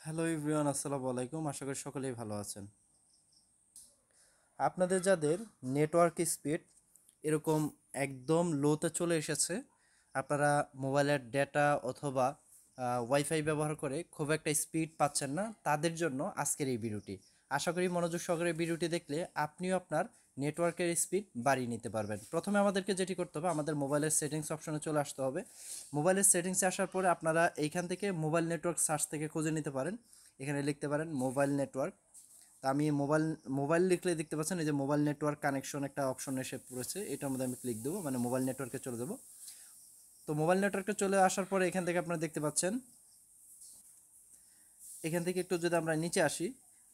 Hello everyone, আসসালামু আলাইকুম। আশা করি সকলেই ভালো আছেন। আপনাদের যাদের নেটওয়ার্ক স্পিড এরকম একদম লোতে চলে এসেছে, আপনারা মোবাইলের ডেটা অথবা ওয়াইফাই ব্যবহার করে খুব একটা স্পিড পাচ্ছেন না, তাদের জন্য আজকের এই ভিডিওটি। আশা করি মনোযোগ সহকারে ভিডিওটি দেখলে আপনিও আপনার নেটওয়ার্কের স্পিড বাড়িয়ে নিতে পারবেন। প্রথমে আমাদেরকে যেটি করতে হবে, আমাদের মোবাইলের সেটিংস অপশনে চলে আসতে হবে। মোবাইলের সেটিংসে আসার পরে আপনারা এইখান থেকে মোবাইল নেটওয়ার্ক সার্চ থেকে খুঁজে নিতে পারেন। এখানে লিখতে পারেন মোবাইল নেটওয়ার্ক। তা আমি মোবাইল মোবাইল লিখলে দেখতে পাচ্ছেন এই যে মোবাইল নেটওয়ার্ক কানেকশন একটা অপশন এসে পড়েছে, এটার মধ্যে আমি ক্লিক দেবো, মানে মোবাইল নেটওয়ার্কে চলে যাবো। তো মোবাইল নেটওয়ার্কে চলে আসার পরে এখান থেকে আপনারা দেখতে পাচ্ছেন, এখান থেকে একটু যদি আমরা নিচে আসি,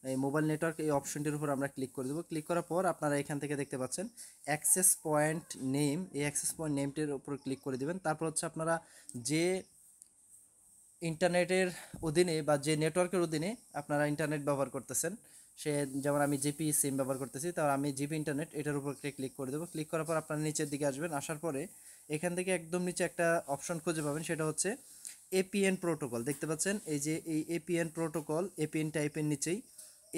এই মোবাইল নেটওয়ার্ক এই অপশনটির উপর আমরা ক্লিক করে দেবো। ক্লিক করার পর আপনারা এখান থেকে দেখতে পাচ্ছেন অ্যাক্সেস পয়েন্ট নেম, এই অ্যাক্সেস পয়েন্ট নেমটির উপর ক্লিক করে দেবেন। তারপর হচ্ছে আপনারা যে ইন্টারনেটের অধীনে বা যে নেটওয়ার্কের অধীনে আপনারা ইন্টারনেট ব্যবহার করতেছেন, সে যেমন আমি জিপি সিম ব্যবহার করতেছি, তার আমি জিপি ইন্টারনেট এটার উপর ক্লিক করে দেবো। ক্লিক করার পর আপনারা নিচের দিকে আসবেন। আসার পরে এখান থেকে একদম নিচে একটা অপশন খুঁজে পাবেন, সেটা হচ্ছে এপিএন প্রোটোকল। দেখতে পাচ্ছেন এই যে এই এপিএন প্রোটোকল, এপিএন টাইপের নিচেই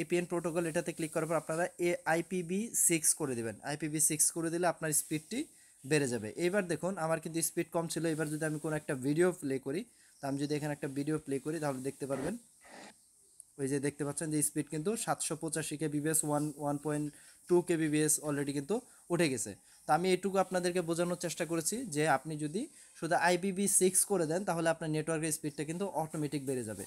এপিএন প্রোটোকল, এটাতে ক্লিক করার পর আপনারা আইপিভি6 করে দেবেন। আইপিভি6 করে দিলে আপনার স্পিডটি বেড়ে যাবে। এবার দেখুন আমার কিন্তু স্পিড কম ছিল। এবার যদি আমি কোনো একটা ভিডিও প্লে করি, তা আমি যদি এখানে একটা ভিডিও প্লে করি তাহলে দেখতে পারবেন, ওই যে দেখতে পাচ্ছেন যে স্পিড কিন্তু 785 কেবিবিএস, 1.2 কেবিবিএস অলরেডি কিন্তু উঠে গেছে। তো আমি এটুকু আপনাদেরকে বোঝানোর চেষ্টা করেছি যে আপনি যদি শুধু আইপিভি6 করে দেন তাহলে আপনার নেটওয়ার্কের স্পিডটা কিন্তু অটোমেটিক বেড়ে যাবে।